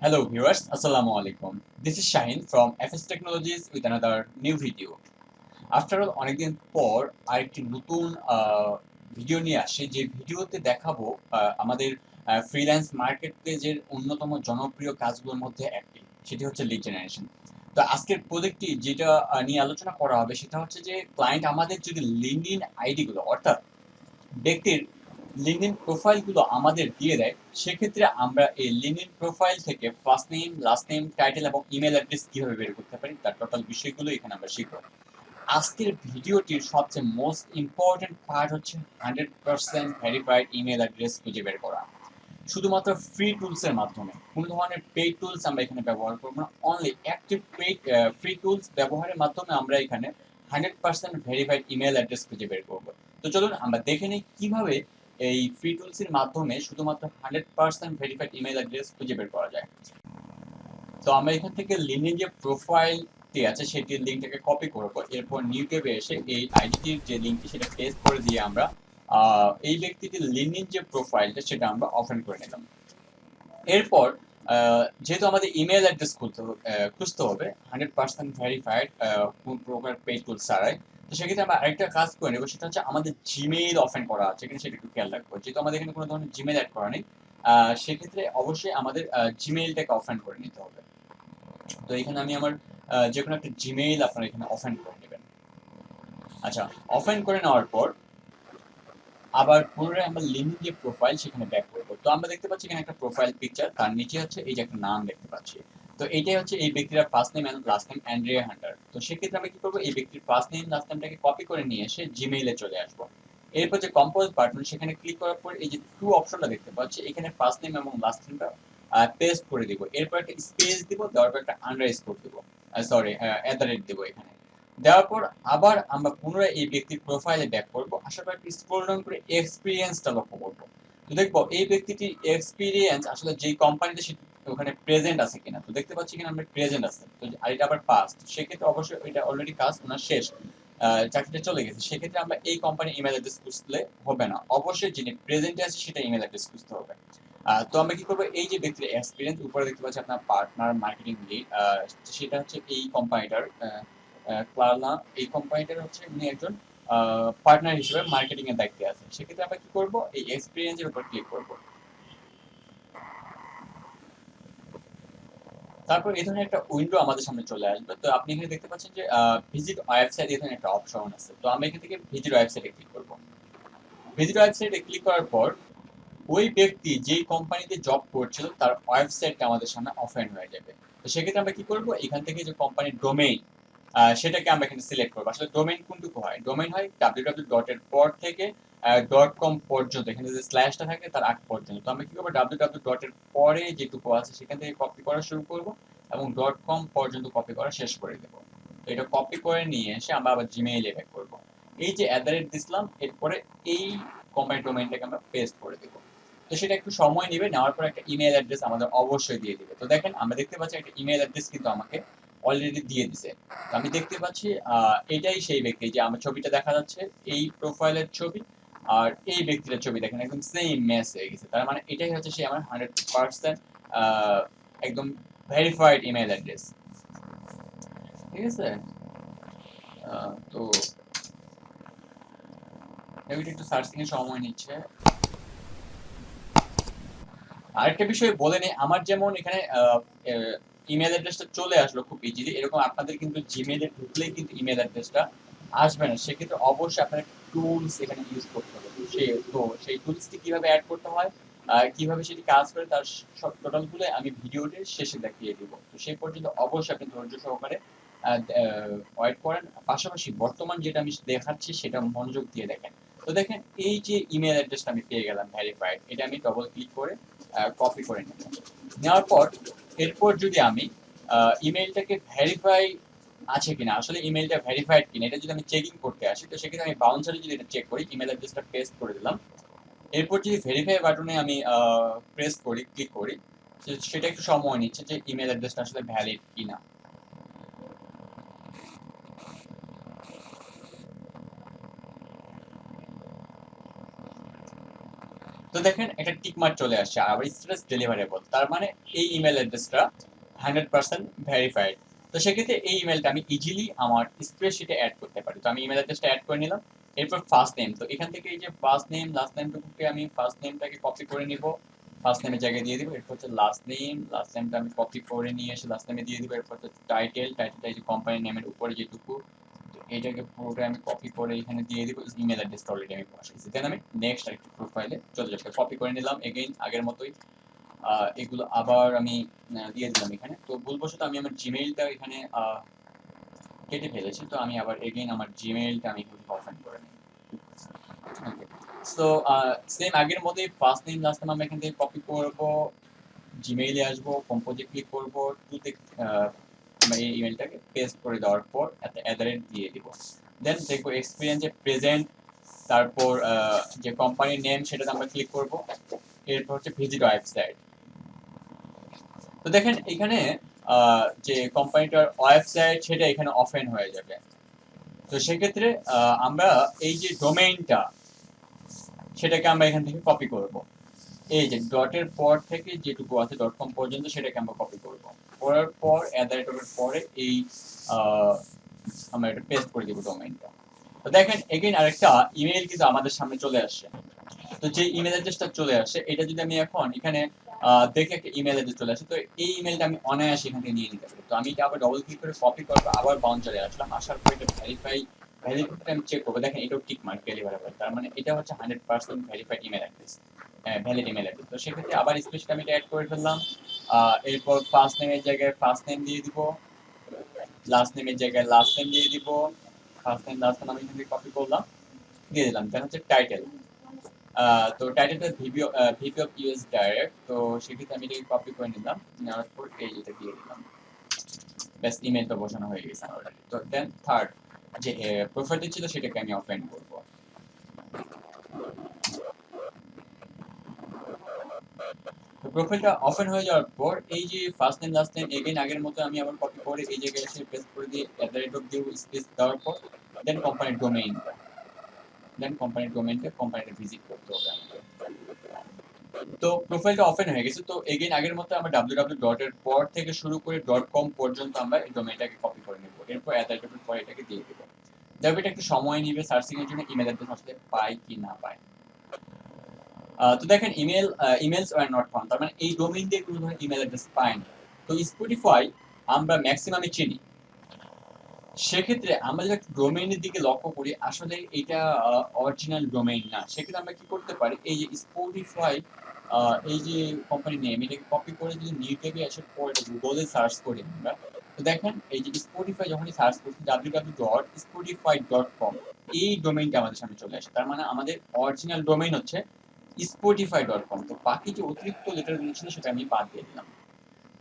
Hello viewers, Assalamu alaikum. This is Shaheen from FS Technologies with another new video. After all, অনেকদিন পর আরেকটি নতুন video নিয়ে আসি, যে ভিডিওতে দেখাবো আমাদের ফ্রিল্যান্স মার্কেট প্লেসের অন্যতম জনপ্রিয় কাজগুলোর মধ্যে একটি, সেটি হচ্ছে লিড জেনারেশন। তো আজকের প্রজেক্টটি যেটা নিয়ে আলোচনা করা হবে সেটা হচ্ছে যে ক্লায়েন্ট আমাদের যদি লিঙ্কডইন আইডি গুলো অর্থাৎ ব্যক্তির লিঙ্কডইন প্রোফাইলগুলো আমাদের দিয়ে দেয়, সেক্ষেত্রে আমরা এই লিঙ্কডইন প্রোফাইল থেকে first name, last name, title এবং ইমেল অ্যাড্রেস কিভাবে বের করতে পারি তার টোটাল বিষয়গুলো এখানে আমরা শিখব। আজকের ভিডিওটির সবচেয়ে মোস্ট ইম্পর্টেন্ট পার্ট হচ্ছে 100% ভেরিফাইড ইমেল অ্যাড্রেস খুঁজে বের করা। শুধুমাত্র ফ্রি টুলসের মাধ্যমে, কোনো ধরনের পেইড টুলস আমরা এখানে ব্যবহার করবো না, only active paid free tools ব্যবহারের মাধ্যমে আমরা এখানে 100% ভেরিফাইড ইমেল অ্যাড্রেস খুঁজে বের করবো। তো চলুন আমরা দেখে নিই কিভাবে এই ফ্রি টুলসের মাধ্যমে শুধুমাত্র 100% ভেরিফাইড ইমেল অ্যাড্রেস খুঁজে বের করা যায়। তো আমরা এখান থেকে লিঙ্কডইন যে প্রোফাইলটি আছে সেটির লিঙ্কটাকে কপি করবো, এরপর নিউ ট্যাবে এসে এই আইডিটির যে লিঙ্কটি সেটা পেস্ট করে দিয়ে আমরা এই ব্যক্তিটির লিঙ্কডইন যে প্রোফাইলটা সেটা আমরা ওপেন করে নিলাম। এরপর যেহেতু আমাদের ইমেল অ্যাড্রেস খুঁজতে হবে 100% ভেরিফাইড, কোন প্রকার পেইড টুল ছাড়াই, তো সেক্ষেত্রে আমরা আরেকটা কাজ করে নেবো, সেটা হচ্ছে আমাদের জিমেইল ওপেন করা আছে এখানে, সেটা একটু খেয়াল রাখবো। যেহেতু আমাদের এখানে কোনো ধরনের জিমেইল অ্যাড করা নেই, সেক্ষেত্রে অবশ্যই আমাদের জিমেইলটাকে ওপেন করে নিতে হবে। তো এখানে আমি আমার যে কোনো একটা জিমেইল আপনারা এখানে ওপেন করে নেবেন। আচ্ছা, ওপেন করে নেওয়ার পর আবার পুনরায় আমরা লিঙ্কডইন যে প্রোফাইল সেখানে ব্যাক করব। তো আমরা দেখতে পাচ্ছি এখানে একটা প্রোফাইল পিকচার, তার নিচে হচ্ছে এই যে একটা নাম দেখতে পাচ্ছি। তো এইটাই হচ্ছে এই ব্যক্তির first name and last name Andrea Hunter. তো সেক্ষেত্রে আমরা কি করবো, এই ব্যক্তির ফার্স্ট নেম লাস্ট নেমটাকে কপি করে নিয়ে এসে জিমেইলে চলে আসবো। এরপর যে কম্পোজ বাটন সেখানে ক্লিক করার পর এই যে টু অপশনটা দেখতে পাচ্ছি, এখানে ফার্স্ট নেম এবং লাস্ট নেমটা পেস্ট করে দিব। এরপর একটা স্পেস দিব, দেওয়ার পর একটা আন্ডারস্কোর দিব, সরি @, দিব এখানে। দেওয়ার পর আবার আমরা পুনরায় এই ব্যক্তির প্রোফাইলে ব্যাক করব, আসার পর একটু স্ক্রল ডাউন করে এক্সপিরিয়েন্সটা লক্ষ্য করব। তো দেখবো এই ব্যক্তিটির এক্সপিরিয়েন্স আসলে যেই কোম্পানিতে সে ওখানে প্রেজেন্ট আছে কিনা। তো দেখতে পাচ্ছি কিনা আমরা প্রেজেন্ট আছে, তো আর এটা আবার পাস্ট, সেক্ষেত্রে অবশ্যই এটা অলরেডি কাজ ওনার শেষ, চাকরিটা চলে গেছে। সেক্ষেত্রে আমরা এই কোম্পানির ইমেল অ্যাড্রেস খুঁজলে হবে না, অবশ্যই যিনি প্রেজেন্টে আছে সেটা ইমেল অ্যাড্রেস খুঁজতে হবে। তো আমরা কি করবো, এই যে ব্যক্তির এক্সপিরিয়েন্স উপরে দেখতে পাচ্ছি আপনার পার্টনার মার্কেটিং লিড, সেটা হচ্ছে এই কোম্পানিটার ক্লার্লা, এই কোম্পানিটার হচ্ছে উনি একজন পার্টনার হিসেবে মার্কেটিং এর দায়িত্বে আছেন। সেক্ষেত্রে আমরা কি করব, এই এক্সপিরিয়েন্স এর উপর ক্লিক করব। তারপর এই ধরনের একটা উইন্ডো আমাদের সামনে চলে আসবে। তো আপনি এখানে দেখতে পাচ্ছেন যে ভিজিট ওয়েবসাইট, এই ধরনের একটা অপশন আছে। তো আমরা এখান থেকে ভিজিট ওয়েবসাইটে ক্লিক করব। ভিজিট ওয়েবসাইটে ক্লিক করার পর ওই ব্যক্তি যেই কোম্পানিতে জব করছিল তার ওয়েবসাইটটা আমাদের সামনে ওপেন হয়ে যাবে। তো সেক্ষেত্রে আমরা কি করব, এখান থেকে যে কোম্পানির ডোমেইন সেটাকে আমরা এখানে সিলেক্ট করবো। আসলে ডোমেইন কোনটুকু হয়, ডোমেইন হয় www ডট এর পর থেকে .com পর্যন্ত, এখানে যে স্ল্যাশটা থাকে তার আগ পর্যন্ত। তো আমরা কি করবো, www ডট এর পরে যেটুকু আছে সেখান থেকে কপি করা শুরু করব এবং .com পর্যন্ত কপি করা শেষ করে দেবো। তো এটা কপি করে নিয়ে এসে আমরা আবার জিমেইলে ব্যাক করব। এই যে দিছিলাম, এরপরে এই কোম্পানি ডোমেইনটাকে আমরা পেস্ট করে দেবো। তো সেটা একটু সময় নেবে, নেওয়ার পর একটা ইমেল অ্যাড্রেস আমাদের অবশ্যই দিয়ে দিবে। তো দেখেন আমরা দেখতে পাচ্ছি একটা ইমেল অ্যাড্রেস কিন্তু আমাকে অলরেডি দিয়ে দিছে। তো আমি দেখতে পাচ্ছি এটাই সেই ব্যক্তি, যে আমার ছবিটা দেখা যাচ্ছে এই প্রোফাইলের ছবি, আর এই ব্যক্তির ছবি দেখেন একদম সেম ম্যাচ হয়ে গেছে। তার মানে এটাই হচ্ছে সে আমার 100% একদম ভেরিফাইড ইমেল অ্যাড্রেস। ঠিক আছে? তো এটা একটু সার্চিং এর সময় নিচ্ছে। আরেকটা বিষয় বলে নেই, আমার যেমন এখানে ইমেল অ্যাড্রেসটা চলে আসলো খুব ইজিলি, এরকম আপনাদের কিন্তু জিমেইলে ঢুকলেই কিন্তু ইমেল অ্যাড্রেসটা আসবে না। সেক্ষেত্রে অবশ্যই আপনার টুলস এখানে ইউজ করতে হবে। সেই টুলসটি কিভাবে অ্যাড করতে হয়, কিভাবে সেটি কাজ করে, তার সব টোটালগুলো আমি ভিডিওটির শেষে দেখিয়ে দিব। তো সেই পর্যন্ত অবশ্যই আপনি ধৈর্য সহকারে ওয়েট করেন। পাশাপাশি বর্তমান যেটা আমি দেখাচ্ছি সেটা মনোযোগ দিয়ে দেখেন। তো দেখেন এই যে ইমেল অ্যাড্রেসটা আমি পেয়ে গেলাম ভেরিফাইড, এটা আমি ডবল ক্লিক করে কপি করে নেব। নেওয়ার পর এরপর যদি আমি ইমেইলটাকে ভেরিফাই আছে কিনা, আসলে ইমেইলটা ভেরিফাইড কিনা এটা যদি আমি চেকিং করতে আসি, তো সেক্ষেত্রে আমি বাউন্সারে যদি এটা চেক করি, ইমেল অ্যাড্রেসটা পেস্ট করে দিলাম। এরপর যদি ভেরিফাই বাটনে আমি প্রেস করি, ক্লিক করি, সেটা একটু সময় নিচ্ছে যে ইমেল অ্যাড্রেসটা আসলে ভ্যালিড কিনা। তো তো দেখেন একটা টিক মার্ক চলে আসছে, আবার স্ট্যাটাস ডেলিভারেবল, তার মানে এই ইমেল অ্যাড্রেসটা 100% ভেরিফাইড। তো সেক্ষেত্রে এই ইমেলটা আমি ইজিলি আমার স্প্রেডশিটে অ্যাড করতে পারি। তো আমি ইমেল অ্যাড্রেসটা অ্যাড করে নিলাম। এরপর ফার্স্ট নেম, তো এখান থেকে এই যে ফার্স্ট নেম লাস্ট নেমটুকুকে আমি ফার্স্ট নেমটাকে কপি করে নিব, ফার্স্ট নেমের জায়গায় দিয়ে দিব। এরপর হচ্ছে লাস্ট নেমটা আমি কপি করে নিয়ে এসে লাস্ট নেমে দিয়ে দিব। এরপর হচ্ছে টাইটেলটা এই যে কোম্পানি নেমের উপরে যেটুকু, এটাকে পুরোটা আমি কপি করে এখানে দিয়ে দিব। ইমেল অ্যাড্রেসটা অলরেডি আমি বসাইছি। দেন আমি নেক্সট আরেকটি প্রোফাইলে চলে যাবো, কপি করে নিলাম এগেইন আগের মতোই। এগুলো আবার আমি দিয়ে দিলাম এখানে। তো ভুলবশত আমি আমার জিমেইলটা এখানে কেটে ফেলেছি, তো আমি আবার এগেইন আমার জিমেইলটা আমি এখানে ওপেন করে নিই। সো সেম আগের মতোই ফার্স্ট নেম লাস্ট নেম আমি এখান থেকে কপি করব, জিমেইলে আসবো, কম্পোজে ক্লিক করব, টুতে আমরা এই ইমেলটাকে পেস্ট করে দেওয়ার পর @ দিয়ে দিব। দেন দেখবো এক্সপিরিয়েন্সে প্রেজেন্ট, তারপর যে কোম্পানির নেম সেটাতে আমরা ক্লিক করব। এরপর হচ্ছে ভিজিট ওয়েবসাইট। তো দেখেন এখানে যে কোম্পানিটার ওয়েবসাইট সেটা এখানে ওপেন হয়ে যাবে। তো সেক্ষেত্রে আমরা এই যে ডোমেইনটা সেটাকে আমরা এখান থেকে কপি করব। এই যে ডটের পর থেকে যেটুকু আছে .com পর্যন্ত সেটাকে আমরা কপি করব। করার পর @ পরে এই আমরা এটা পেস্ট করে দিব ডোমেইনটা। তো দেখেন এগেইন আরেকটা ইমেল কিন্তু আমাদের সামনে চলে আসছে। তো যে ইমেল অ্যাড্রেসটা চলে আসে এটা যদি আমি এখন এখানে দেখে একটা ইমেল অ্যাড্রেস চলে আসে, তো এই ইমেলটা আমি অনায়াসে এখান থেকে নিয়ে নিতে পারি। তো আমি এটা আবার ডবল ক্লিক করে কপি করবো, আবার বাউন্সারে আসলাম, আসার পর এটা ভ্যালিডিটিটা আমি চেক করবো। দেখেন এটাও টিক মার্ক ডেলিভারেবল, তার মানে এটা হচ্ছে 100% verified email address, valid email address. তো সেক্ষেত্রে আবার স্পেসটা আমি এটা অ্যাড করে ফেললাম। এরপর ফার্স্ট নেমের জায়গায় ফার্স্ট নেম দিয়ে দিব, লাস্ট নেমের জায়গায় লাস্ট নেম দিয়ে দিব। ফার্স্ট নেম লাস্ট নেম আমি এখান থেকে কপি করলাম, দিয়ে দিলাম। দেন হচ্ছে টাইটেল, তো টাইটেলটা ভিপি অফ ইউএস ডাইরেক্ট। তো সেক্ষেত্রে আমি এটাকে কপি করে নিলাম, নেওয়ার পর এই যেটা দিয়ে দিলাম, ব্যাস ইমেলটা বসানো হয়ে গেছে অলরেডি। তো দেন থার্ড যে প্রোফাইলটি ছিল সেটাকে আমি ওপেন করব। তো প্রোফাইলটা ওপেন হয়ে যাওয়ার পর এই যে first name last name again আগের মতো আমি আবার কপি করে এই জায়গায় এসে পেস্ট করে দিয়ে @ দিয়ে স্পেস দেওয়ার পর দেন কোম্পানির ডোমেইনটা কোম্পানিটা ভিজিট করতে হবে আমাকে। তো প্রোফাইলটা ওপেন হয়ে গেছে। তো এগেইন আগের মতো আমরা www ডট এর পর থেকে শুরু করে .com পর্যন্ত আমরা এই ডোমেইনটাকে কপি করে নেব। এরপর @ পর এটাকে দিয়ে দেব। তবে এটা একটু সময় নিবে সার্চিং এর জন্য, ইমেল অ্যাড্রেস আসলে পাই কি না পাই। তো দেখেন ইমেলস আর নট ফাউন্ড, তার মানে এই ডোমেইন দিয়ে কোনো ধরনের ইমেল অ্যাড্রেস পাইনি। তো স্পটিফাই আমরা ম্যাক্সিমামে চিনি। সেক্ষেত্রে আমরা যদি একটু ডোমেইনের দিকে লক্ষ্য করি, আসলে এটা অরিজিনাল ডোমেইন না। সেক্ষেত্রে আমরা কি করতে পারি, এই যে স্পটিফাই এই যে কোম্পানি নেম এটাকে কপি করে যদি নিউটেবে আসার পর এটা গুগলে সার্চ করি আমরা, তো দেখেন এই যে স্পটিফাই যখনই সার্চ করছি www.spotify.com এই ডোমেইনটা আমাদের সামনে চলে আসে। তার মানে আমাদের অরিজিনাল ডোমেইন হচ্ছে spotify.com। তো বাকি যে অতিরিক্ত লেটারগুলো ছিল সেটা আমি বাদ দিয়ে দিলাম।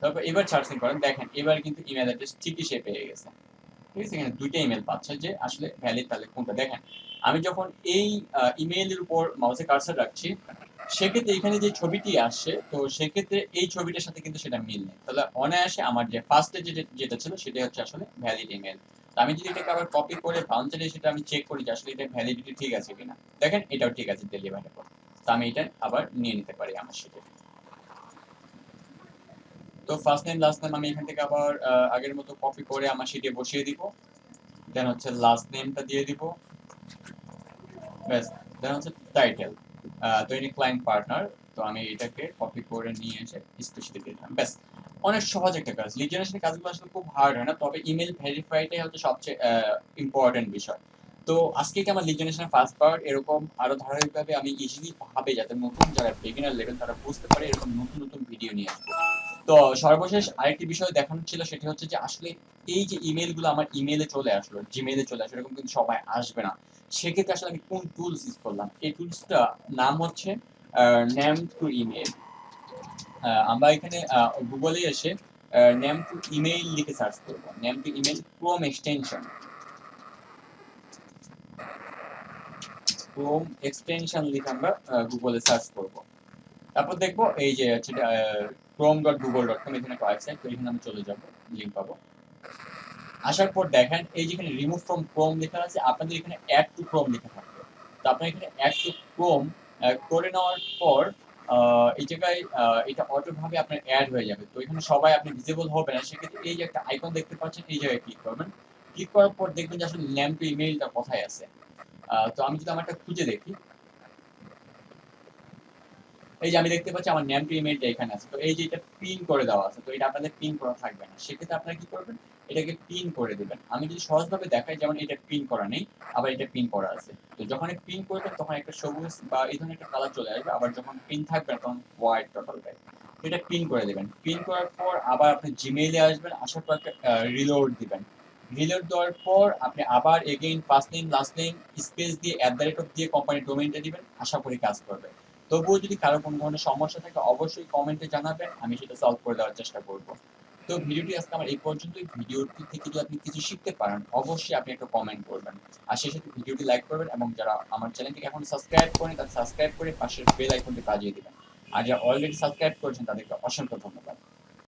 তারপর এবার সার্চিং করেন, দেখেন এবার কিন্তু ইমেল অ্যাড্রেস ঠিকই সে পেয়ে গেছে। ঠিক আছে, এখানে দুইটা ইমেল পাচ্ছে, যে আসলে ভ্যালিড তাহলে কোনটা দেখেন। আমি যখন এই ইমেইলের উপর মাউসে কার্সার রাখছি, সেক্ষেত্রে এখানে যে ছবিটি আসছে, তো সেক্ষেত্রে এই ছবিটার সাথে কিন্তু সেটা মিল নেই। তাহলে অনায়াসে আমার যে ফার্স্টে যেটা ছিল সেটা হচ্ছে আসলে ভ্যালিড ইমেল। আমি যদি এটাকে আবার কপি করে বাউন্সারে সেটা আমি চেক করি যে আসলে এটা ভ্যালিডিটি ঠিক আছে কিনা, দেখেন এটাও ঠিক আছে ডেলিভারেবল। তো আমি এটা আবার নিয়ে নিতে পারি আমার সাথে। তো ফার্স্ট নেম লাস্ট নেম আমি এখান থেকে আবার আগের মতো কপি করে আমার শিটে বসিয়ে দিব। দেন হচ্ছে লাস্ট নেমটা দিয়ে দিব, ব্যাস। দেন হচ্ছে টাইটেল, দৈনিক ক্লায়েন্ট পার্টনার। তো আমি এটাকে কপি করে নিয়ে এসে স্পেশালি দিয়ে দিলাম, ব্যাস। অনেক সহজ একটা কাজ। লিড জেনারেশনের কাজগুলো আসলে খুব হার্ড হয় না, তবে ইমেল ভেরিফাইটাই হচ্ছে সবচেয়ে ইম্পর্টেন্ট বিষয়। তো আজকে এটা আমার লিড জেনারেশনের ফার্স্ট পার্ট। এরকম আরো ধারাবাহিকভাবে আমি ইজিলি ভাবে যাতে নতুন যারা বিগিনার লেভেল তারা বুঝতে পারে, এরকম নতুন নতুন ভিডিও নিয়ে আসবো। তো সর্বশেষ আরেকটি বিষয় দেখানো ছিল, সেটি হচ্ছে যে আসলে এই যে ইমেলগুলো আমার ইমেলে চলে আসলো, জিমেইলে চলে আসলো, এরকম কিন্তু সবাই আসবে না। সেক্ষেত্রে আসলে আমি কোন টুলস ইউজ করলাম, এই টুলসটা নাম হচ্ছে নেম টু ইমেল। আমরা এখানে গুগলে এসে নেম টু ইমেইল লিখে সার্চ করব, name to email Chrome extension লিখে আমরা গুগলে সার্চ করব। তারপর দেখবো এই যে হচ্ছে chrome.google.com, এখানে একটা ওয়েবসাইট। তো এখানে আমি চলে যাব, লিংক পাবো। আসার পর দেখেন এই যেখানে রিমুভ ফ্রম ক্রোম লেখা আছে, আপনাদের এখানে অ্যাড টু ক্রোম লেখা থাকবে। তো আপনার এখানে অ্যাড টু ক্রোম করে নেওয়ার পর এই জায়গায় এটা অটোভাবে আপনার অ্যাড হয়ে যাবে। তো এখানে সবাই আপনি ভিজিবল হবে না। সেক্ষেত্রে এই যে একটা আইকন দেখতে পাচ্ছেন, এই জায়গায় ক্লিক করবেন। ক্লিক করার পর দেখবেন যে আসলে নেম টু ইমেইলটা কোথায় আছে। তো আমি যদি আমারটা খুঁজে দেখি, এই যে আমি দেখতে পাচ্ছি আমার নেম টু ইমেইলটা এখানে আছে। তো এই যে এটা পিন করে দেওয়া আছে। তো এটা আপনাদের পিন করা থাকবে না। সেক্ষেত্রে আপনারা কি করবেন? এটাকে পিন করে দিবেন। আমি যদি সহজভাবে দেখাই, যেমন এটা পিন করা নেই, আবার এটা পিন করা আছে। তো যখনই পিন করবেন তখন একটা সবুজ বা এই ধরনের একটা কালার চলে আসবে। আবার যখন পিন থাকবে না তখন হোয়াইট টোটাল ব্যাক। তো এটা পিন করে দিবেন। পিন করার পর আবার আপনি জিমেইলে আসবেন। আসার পর একটা রিলোড দিবেন। রিলোড দেওয়ার পর আপনি আবার again first name last name space দিয়ে দিয়ে কোম্পানির ডোমেইনটা দিবেন। আশা করি কাজ করবে। তবুও যদি কারো কোনো ধরনের সমস্যা থাকে অবশ্যই কমেন্টে জানাবেন, আমি সেটা সলভ করে দেওয়ার চেষ্টা করব। তো ভিডিওটি আজকে আমার এই পর্যন্তই। ভিডিওটি থেকে যদি আপনি কিছু শিখতে পারেন অবশ্যই আপনি একটা কমেন্ট করবেন। আর সেই সাথে ভিডিওটি লাইক করবেন এবং যারা আমার চ্যানেলটিকে এখন সাবস্ক্রাইব করেন তারা সাবস্ক্রাইব করে পাশের বেল আইকনটি বাজিয়ে দিবেন। আর যারা অলরেডি সাবস্ক্রাইব করেছেন তাদেরকে অসংখ্য ধন্যবাদ।